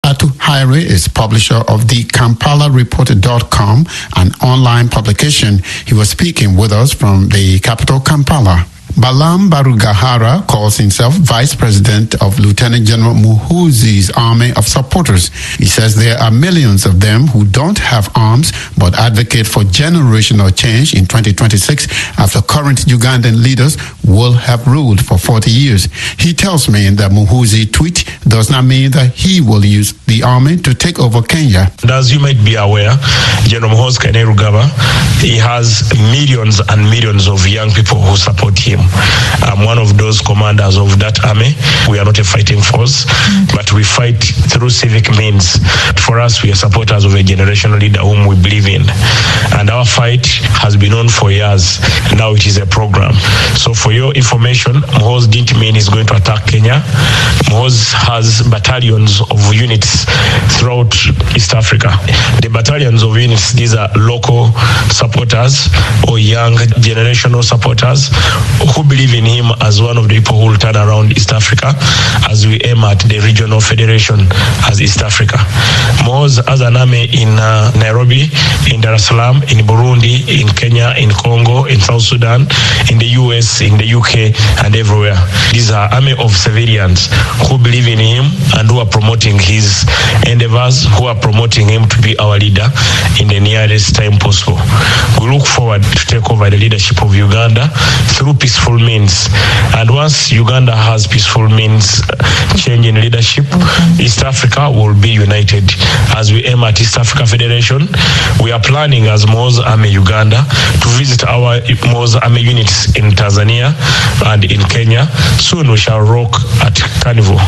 Atuhaire is publisher of the KampalaReport.com, an online publication. He was speaking with us from the capital, Kampala. BARAMU BARUGAHARE calls himself Vice President of Lieutenant General Muhoozi's Army of Supporters. He says there are millions of them who don't have arms but advocate for generational change in 2026 after current Ugandan leaders will have ruled for 40 years. He tells me that Muhoozi tweet does not mean that he will use the army to take over Kenya. As you might be aware, General Muhoozi kainerugaba, he has millions and millions of young people who support him. I'm one of those commanders of that army. We are not a fighting force, but we fight through civic means. For us, we are supporters of a generational leader whom we believe in. And our fight has been on for years. Now it is a program. So for your information, Muhoozi didn't mean he's going to attack Kenya. Muhoozi has battalions of units throughout East Africa. The battalions of units, these are local supporters or young generational supporters who believe in him as one of the people who will turn around East Africa as we aim at the regional federation as East Africa. Muhoozi has an army in Nairobi, in Dar es Salaam, in Burundi, in Kenya, in Congo, in South Sudan, in the US, in the UK, and everywhere. These are army of civilians who believe in him and who are promoting his endeavors, who are promoting him to be our leader in the nearest time possible. We look forward to take over the leadership of Uganda through peaceful means. And once Uganda has peaceful means change in leadership, East Africa will be united. As we aim at East Africa Federation, we are planning as Muhoozi Army Uganda to visit our Muhoozi Army units in Tanzania and in Kenya. Soon we shall rock at Carnival.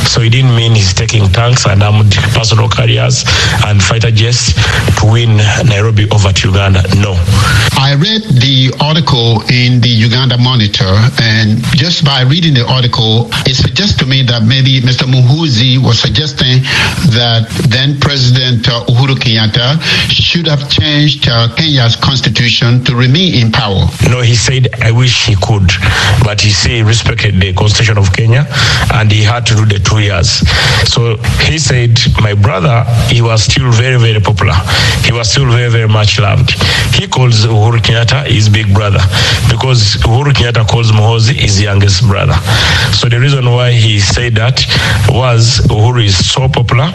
So it didn't mean he's taking tanks and armored personal carriers and fighter jets to win Nairobi over to Uganda. No. I read the article in the Uganda Monitor, and just by reading the article, it suggests to me that maybe Mr. Muhoozi was suggesting that then President Uhuru Kenyatta should have changed Kenya's constitution to remain in power. No, he said, I wish he could, but he said he respected the constitution of Kenya and he had to do the 2 years. So he said, my brother, he was still very, very popular. He was still very, very much loved. He calls Uhuru Kenyatta his big brother because Uhuru Kenyatta calls Muhoozi his youngest brother. So the reason why he said that was Uhuru is so popular,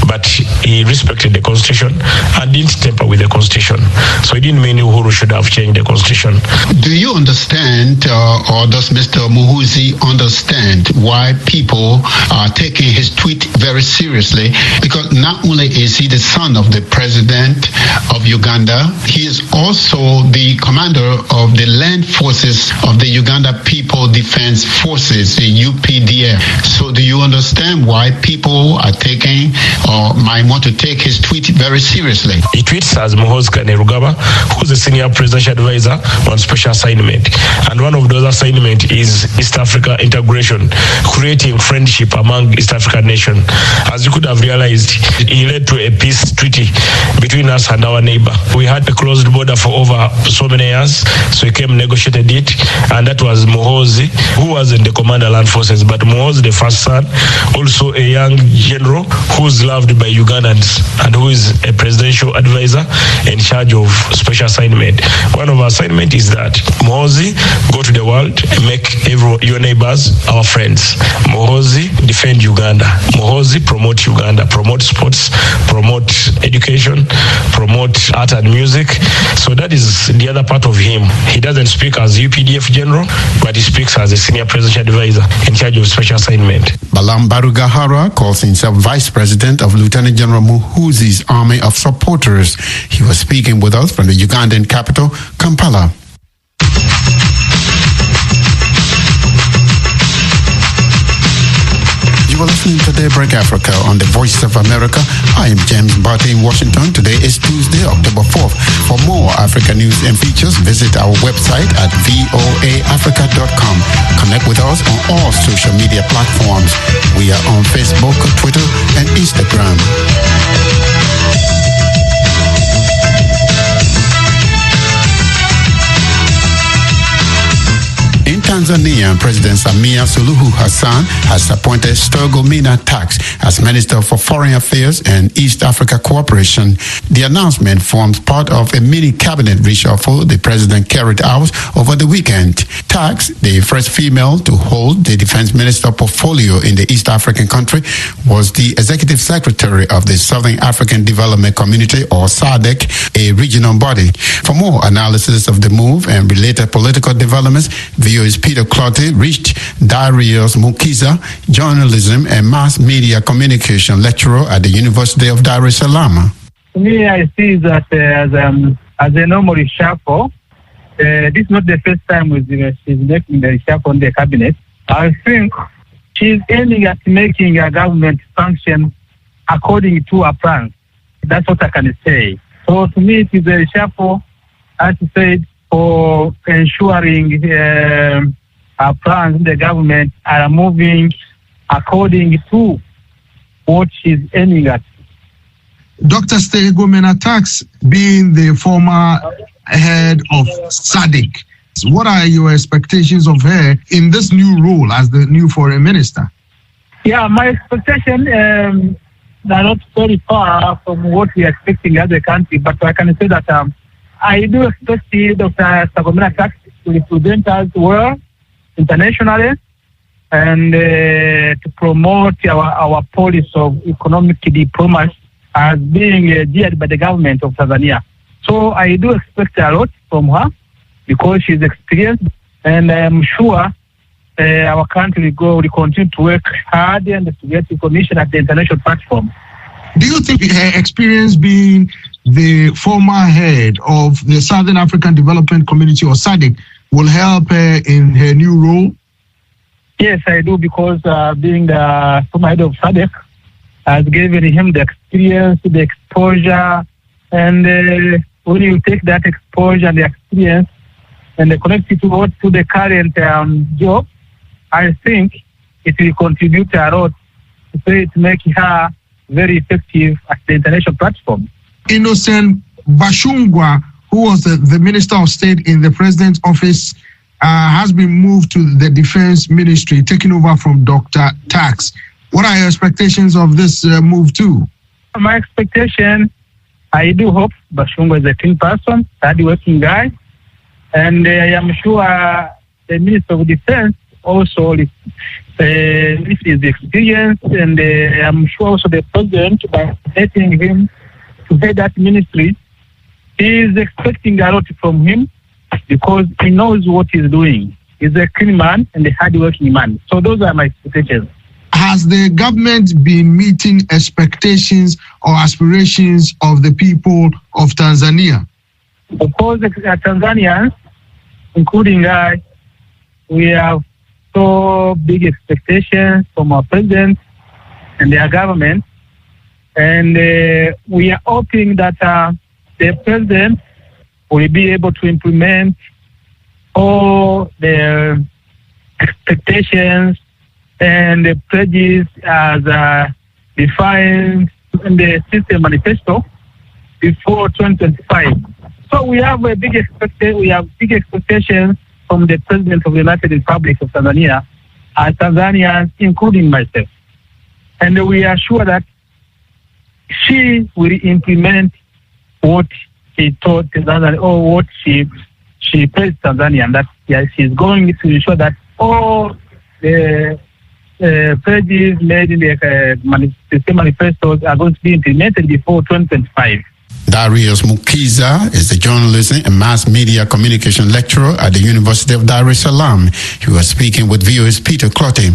but he respected the constitution and didn't tamper with the constitution. So it didn't mean Uhuru should have changed the constitution. Do you understand, or does Mr. Muhoozi understand why people are taking his tweet very seriously? Because not only is he the son of the president of Uganda, he is also the commander of the land forces of the Uganda People Defense Forces, the UPDF. So do you understand why people are taking or might want to take his tweet very seriously? He tweets as Muhoozi kainerugaba, who's the senior presidential advisor on special assignment. And one of those assignments is East Africa integration, creating friendship among East African nations. As you could have realized, he led to a peace treaty between us and our neighbor. We had a closed border for over so many years, so he came negotiated it, and that was Muhoozi, who was in the Commander Land Forces, but Muhoozi, the first son, also a young general who's loved by Ugandans and who is a presidential advisor in charge of special assignment. One of our assignment is that Muhoozi, go to the world and make your neighbors our friends. Muhoozi, defend Uganda. Muhoozi, promote Uganda, promote sports, promote education, promote art and music. So that is the other part of him. He doesn't speak as UPDF general, but he speaks as a senior presidential advisor in charge of special assignment. BARAMU BARUGAHARE calls himself Vice President of Lieutenant General Muhoozi's Army of Supporters. He was speaking with us from the Ugandan capital, Kampala. You are listening to Daybreak Africa on the Voice of America. I am James Barty in Washington. Today is Tuesday, October 4th. For more Africa news and features, visit our website at voaafrica.com. Connect with us on all social media platforms. We are on Facebook, Twitter, and Instagram. In Tanzania, Tanzanian President Samia Suluhu Hassan has appointed Stergomena Tax as Minister for Foreign Affairs and East Africa Cooperation. The announcement forms part of a mini cabinet reshuffle the president carried out over the weekend. Tax, the first female to hold the defense minister portfolio in the East African country, was the executive secretary of the Southern African Development Community, or SADC, a regional body. For more analysis of the move and related political developments, VOA's Peter Clottey reached Darius Muhoozi, journalism and mass media communication lecturer at the University of Dar es Salaam. To me, I see that as a normal reshuffle. This is not the first time she's making the reshuffle on the cabinet. I think she's aiming at making a government function according to her plans. That's what I can say. So to me, it is a reshuffle, as I said, for ensuring our plans in the government are moving according to what she's aiming at. Dr. Stergomena Tax, being the former head of SADC, what are your expectations of her in this new role as the new foreign minister? Yeah, my expectations are not very far from what we are expecting as a country, but I can say that I do expect Dr. Stergomena Tax to represent us well internationally and to promote our policy of economic diplomacy as being geared by the government of Tanzania. So I do expect a lot from her because she's experienced, and I am sure our country will continue to work hard and to get recognition at the international platform. Do you think her experience being the former head of the Southern African Development Community, or SADC, will help her in her new role? Yes, I do, because being the former head of SADC has given him the experience, the exposure, and when you take that exposure and the experience and connect it to the current job, I think it will contribute a lot to make her very effective at the international platform. Innocent Bashungwa, who was the Minister of State in the President's office, has been moved to the Defense Ministry, taking over from Dr. Tax. What are your expectations of this move too? My expectation, I do hope Bashungwa is a clean person, hard-working guy, and I am sure the Minister of Defense also this is the experience, and I'm sure also the President, by letting him to head that ministry, he is expecting a lot from him because he knows what he's doing. He's a clean man and a hard-working man. So those are my expectations. Has the government been meeting expectations or aspirations of the people of Tanzania? Of course, Tanzanians, including I, we have so big expectations from our president and their government, and we are hoping that the president will be able to implement all the expectations and the pledges as defined in the system manifesto before 2025. So we have big expectations from the President of the United Republic of Tanzania, as Tanzanians, including myself. And we are sure that she will implement what she taught Tanzania, or what she praised Tanzania, and that she's going to ensure that all the pledges made in the system manifestos are going to be implemented before 2025. Darius Muhoozi is a journalism and mass media communication lecturer at the University of Dar es Salaam. He was speaking with VOA's Peter Clottey.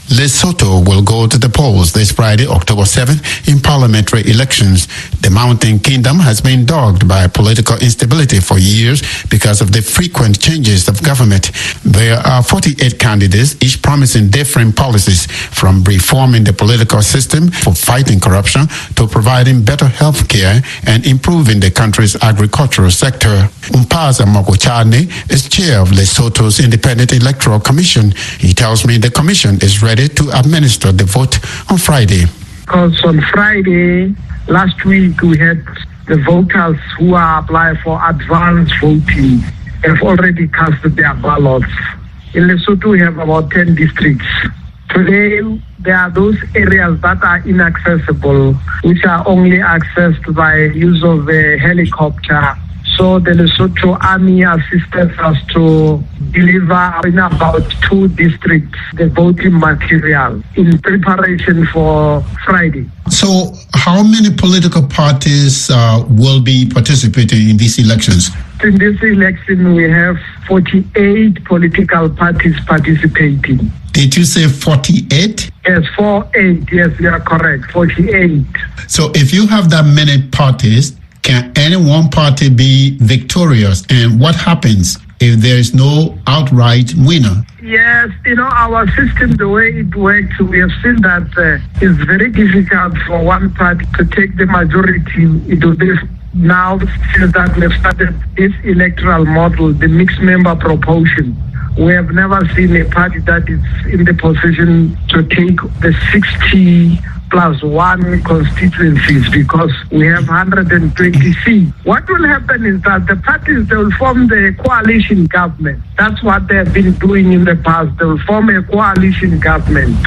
Lesotho will go to the polls this Friday, October 7th, in parliamentary elections. The mountain kingdom has been dogged by political instability for years because of the frequent changes of government. There are 48 candidates, each promising different policies, from reforming the political system for fighting corruption to providing better health care and improving the country's agricultural sector. Mpaza Mokochane is chair of Lesotho's Independent Electoral Commission. He tells me the commission is ready to administer the vote on Friday. Because on Friday, last week, we had the voters who are applying for advance voting have already cast their ballots. In Lesotho, we have about 10 districts. Today, there are those areas that are inaccessible, which are only accessed by use of a helicopter. So the Lesotho Army assisted us to deliver in about 2 districts the voting material in preparation for Friday. So how many political parties will be participating in these elections? In this election, we have 48 political parties participating. Did you say 48? Yes, 48. Yes, you are correct. 48. So if you have that many parties, can any one party be victorious? And what happens if there is no outright winner? Yes, our system, the way it works, we have seen that it's very difficult for one party to take the majority into this. Now, since that we've started this electoral model, the mixed member proportion, we have never seen a party that is in the position to take the 60 plus 1 constituencies because we have 120 seats. What will happen is that the parties, they will form the coalition government. That's what they have been doing in the past. They will form a coalition government.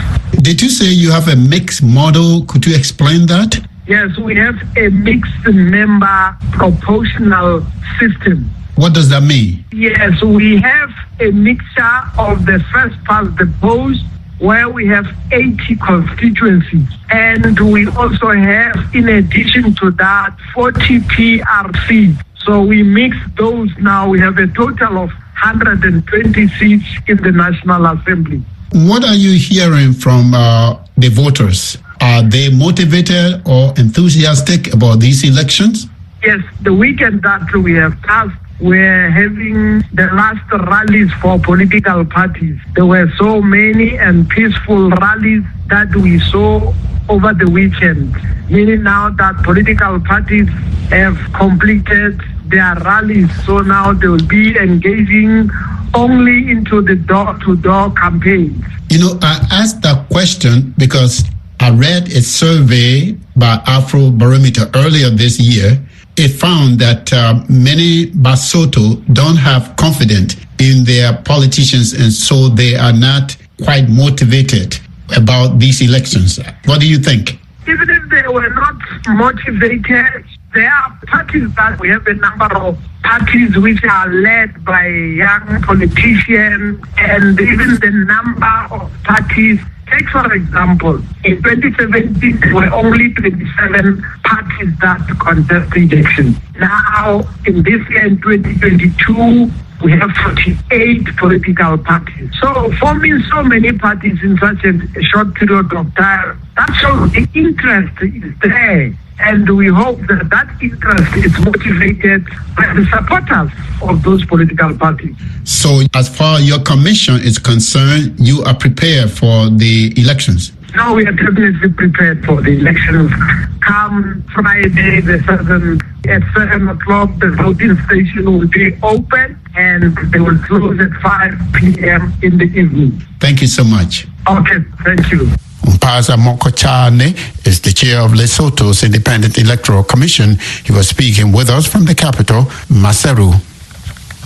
Did you say you have a mixed model? Could you explain that? Yes, we have a mixed member proportional system. What does that mean? Yes, we have a mixture of the first past the post, where we have 80 constituencies. And we also have, in addition to that, 40 PRC. So we mix those now. We have a total of 120 seats in the National Assembly. What are you hearing from the voters? Are they motivated or enthusiastic about these elections? Yes, the weekend that we have passed, we're having the last rallies for political parties. There were so many and peaceful rallies that we saw over the weekend, meaning now that political parties have completed their rallies. So now they will be engaging only into the door-to-door campaigns. I asked that question because I read a survey by Afrobarometer earlier this year. It found that many Basotho don't have confidence in their politicians, and so they are not quite motivated about these elections. What do you think? Even if they were not motivated, there are parties that we have a number of parties which are led by young politicians, and even the number of parties. Take, for example, in 2017, there were only 27 parties that contested elections. Now, in this year, in 2022, we have 48 political parties. So, forming so many parties in such a short period of time, that shows the interest is there. And we hope that that interest is motivated by the supporters of those political parties. So as far as your commission is concerned, you are prepared for the elections? No, we are definitely prepared for the elections. Come Friday, at 7 o'clock, the voting station will be open and they will close at 5 p.m. in the evening. Thank you so much. Okay, thank you. Mpaza Mokochane is the chair of Lesotho's Independent Electoral Commission. He was speaking with us from the capital, Maseru.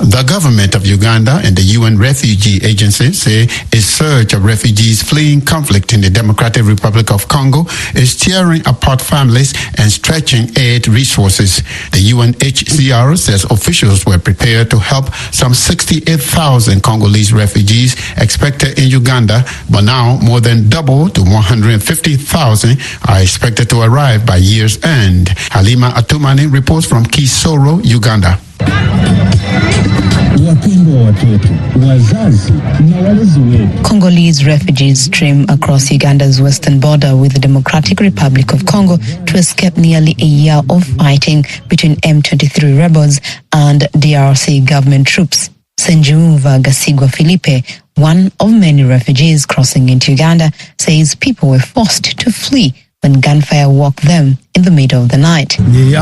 The government of Uganda and the UN Refugee Agency say a surge of refugees fleeing conflict in the Democratic Republic of Congo is tearing apart families and stretching aid resources. The UNHCR says officials were prepared to help some 68,000 Congolese refugees expected in Uganda, but now more than double to 150,000 are expected to arrive by year's end. Halima Atumani reports from Kisoro, Uganda. Congolese refugees stream across Uganda's western border with the Democratic Republic of Congo to escape nearly a year of fighting between M23 rebels and DRC government troops. Senjuva Gasigwa Filipe, one of many refugees crossing into Uganda, says people were forced to flee when gunfire woke them in the middle of the night. He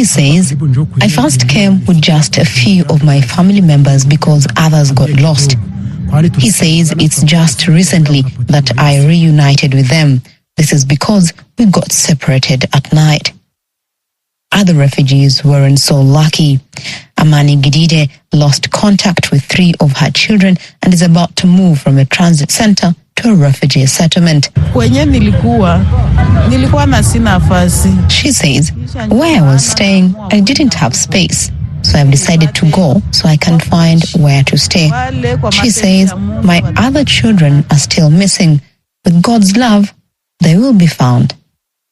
says, I first came with just a few of my family members because others got lost. He says it's just recently that I reunited with them. This is because we got separated at night. Other refugees weren't so lucky. Amani Gidide lost contact with 3 of her children and is about to move from a transit center to a refugee settlement. She says, where I was staying, I didn't have space. So I've decided to go so I can find where to stay. She says, my other children are still missing. With God's love, they will be found.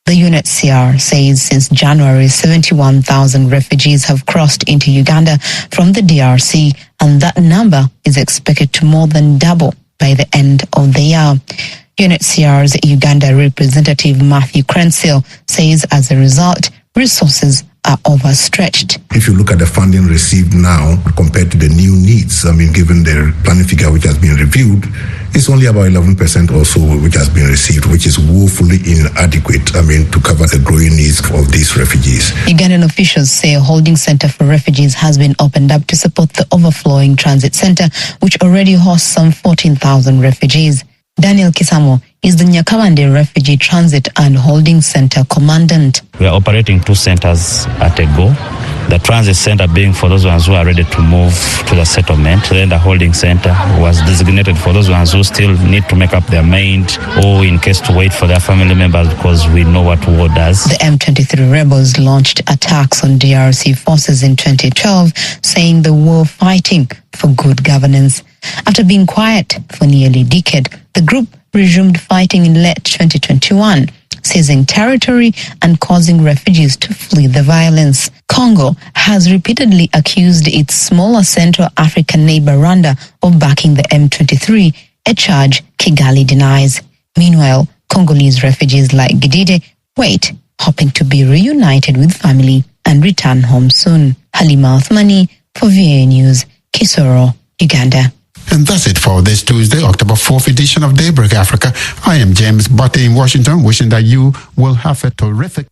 The UNHCR says since January, 71,000 refugees have crossed into Uganda from the DRC, and that number is expected to more than double by the end of the year. UNHCR's Uganda representative Matthew Crensill says as a result, resources are overstretched. If you look at the funding received now compared to the new needs, given their planning figure which has been reviewed, it's only about 11% or so which has been received, which is woefully inadequate, to cover the growing needs of these refugees. Ugandan officials say a holding center for refugees has been opened up to support the overflowing transit center, which already hosts some 14,000 refugees. Daniel Kisamo is the Nyakawande Refugee Transit and Holding Center Commandant. We are operating 2 centers at a go. The transit center being for those ones who are ready to move to the settlement. Then the holding center was designated for those ones who still need to make up their mind or in case to wait for their family members, because we know what war does. The M23 rebels launched attacks on DRC forces in 2012, saying they were fighting for good governance. After being quiet for nearly a decade, the group resumed fighting in late 2021, seizing territory and causing refugees to flee the violence. Congo has repeatedly accused its smaller Central African neighbor Rwanda of backing the M23, a charge Kigali denies. Meanwhile, Congolese refugees like Gidide wait, hoping to be reunited with family and return home soon. Halima Othmani for VOA News, Kisoro, Uganda. And that's it for this Tuesday, October 4th edition of Daybreak Africa. I am James Butte in Washington, wishing that you will have a terrific